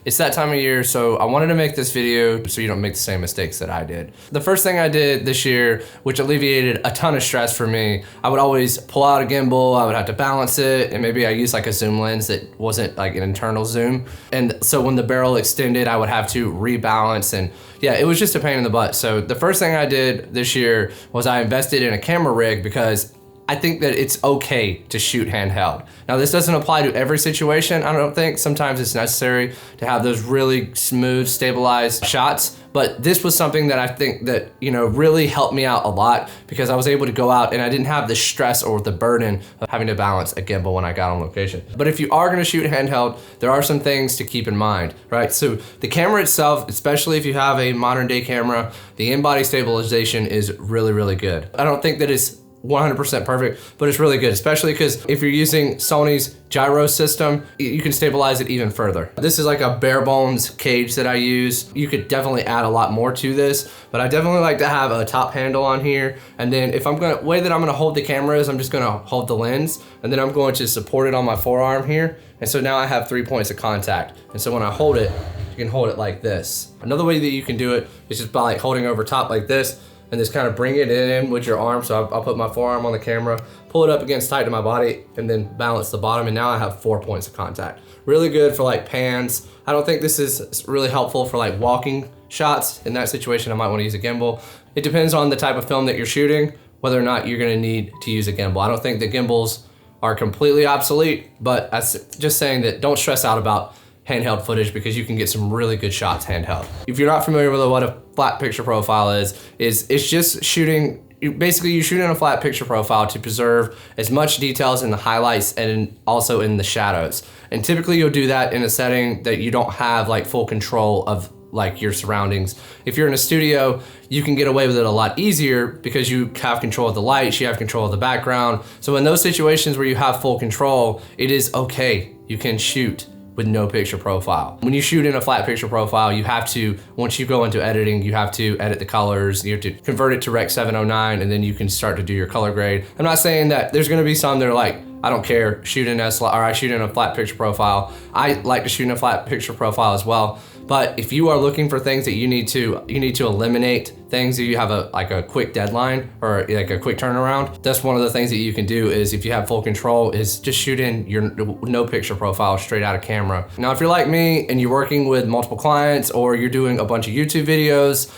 It's that time of year, so I wanted to make this video so you don't make the same mistakes that I did. The first thing I did this year, which alleviated a ton of stress for me, I would always pull out a gimbal, I would have to balance it, and maybe I used like a zoom lens that wasn't like an internal zoom. And so when the barrel extended, I would have to rebalance, and yeah, it was just a pain in the butt. So the first thing I did this year was I invested in a camera rig because I think that it's okay to shoot handheld. Now this doesn't apply to every situation, I don't think. Sometimes it's necessary to have those really smooth, stabilized shots, but this was something that I think that, you know, really helped me out a lot because I was able to go out and I didn't have the stress or the burden of having to balance a gimbal when I got on location. But if you are gonna shoot handheld, there are some things to keep in mind, right? So the camera itself, especially if you have a modern day camera, the in-body stabilization is really, really good. I don't think that it's 100% perfect, but it's really good, especially because if you're using Sony's gyro system, you can stabilize it even further. This is like a bare bones cage that I use. You could definitely add a lot more to this, but I definitely like to have a top handle on here. And then if I'm gonna, way that I'm gonna hold the camera is I'm just gonna hold the lens and then I'm going to support it on my forearm here. And so now I have 3 points of contact. And so when I hold it, you can hold it like this. Another way that you can do it is just by like holding over top like this, and just kind of bring it in with your arm. So I'll put my forearm on the camera, pull it up against tight to my body, and then balance the bottom, and now I have 4 points of contact. Really good for like pans. I don't think this is really helpful for like walking shots. In that situation, I might want to use a gimbal. It depends on the type of film that you're shooting, whether or not you're gonna need to use a gimbal. I don't think the gimbals are completely obsolete, but that's just saying that don't stress out about handheld footage because you can get some really good shots handheld. If you're not familiar with what a flat picture profile is it's just shooting, basically you shoot in a flat picture profile to preserve as much details in the highlights and also in the shadows. And typically you'll do that in a setting that you don't have like full control of like your surroundings. If you're in a studio, you can get away with it a lot easier because you have control of the lights, you have control of the background. So in those situations where you have full control, it is okay. You can shoot with no picture profile. When you shoot in a flat picture profile, you have to, once you go into editing, you have to edit the colors, you have to convert it to Rec 709, and then you can start to do your color grade. I'm not saying that there's gonna be some that are like, I don't care, shoot in I shoot in a flat picture profile. I like to shoot in a flat picture profile as well. But if you are looking for things that you need to eliminate things that you have like a quick deadline or like a quick turnaround, that's one of the things that you can do is if you have full control is just shoot in your no picture profile straight out of camera. Now, if you're like me and you're working with multiple clients or you're doing a bunch of YouTube videos,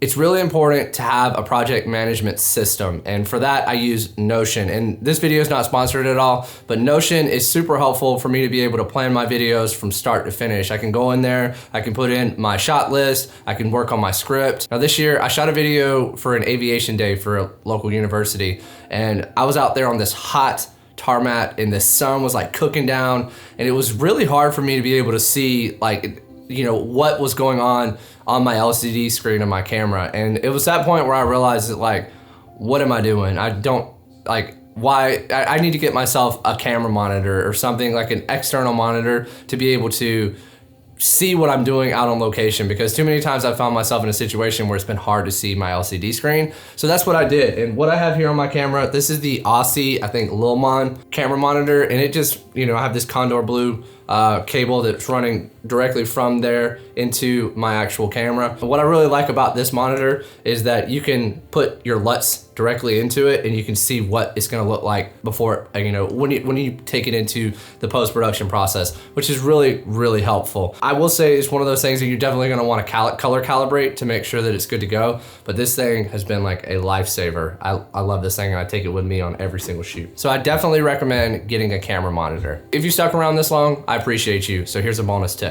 it's really important to have a project management system. And for that, I use Notion. And this video is not sponsored at all, but Notion is super helpful for me to be able to plan my videos from start to finish. I can go in there, I can put in my shot list, I can work on my script. Now this year, I shot a video for an aviation day for a local university. And I was out there on this hot tarmac and the sun was like cooking down. And it was really hard for me to be able to see like, you know, what was going on my LCD screen of my camera. And it was that point where I realized that like, what am I doing? I don't like, why, I need to get myself a camera monitor or something like an external monitor to be able to see what I'm doing out on location, because too many times I found myself in a situation where it's been hard to see my LCD screen. So that's what I did. And what I have here on my camera, this is the Aussie, I think Lilmon camera monitor. And it just, you know, I have this Condor Blue cable that's running directly from there into my actual camera. But what I really like about this monitor is that you can put your LUTs directly into it and you can see what it's gonna look like before, you know, when you take it into the post-production process, which is really, really helpful. I will say it's one of those things that you're definitely gonna wanna color calibrate to make sure that it's good to go, but this thing has been like a lifesaver. I love this thing and I take it with me on every single shoot. So I definitely recommend getting a camera monitor. If you stuck around this long, I appreciate you. So here's a bonus tip.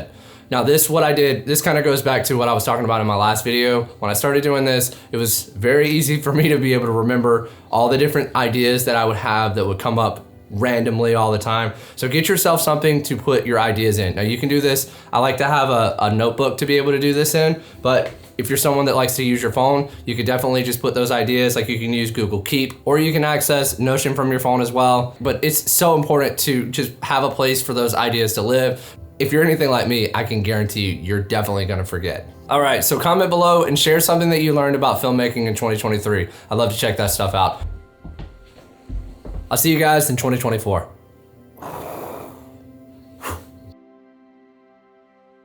Now what I did, this kind of goes back to what I was talking about in my last video. When I started doing this, it was very easy for me to be able to remember all the different ideas that I would have that would come up randomly all the time. So get yourself something to put your ideas in. Now you can do this. I like to have a notebook to be able to do this in, but if you're someone that likes to use your phone, you could definitely just put those ideas, like you can use Google Keep, or you can access Notion from your phone as well. But it's so important to just have a place for those ideas to live. If you're anything like me, I can guarantee you're definitely gonna forget. All right, so comment below and share something that you learned about filmmaking in 2023. I'd love to check that stuff out. I'll see you guys in 2024.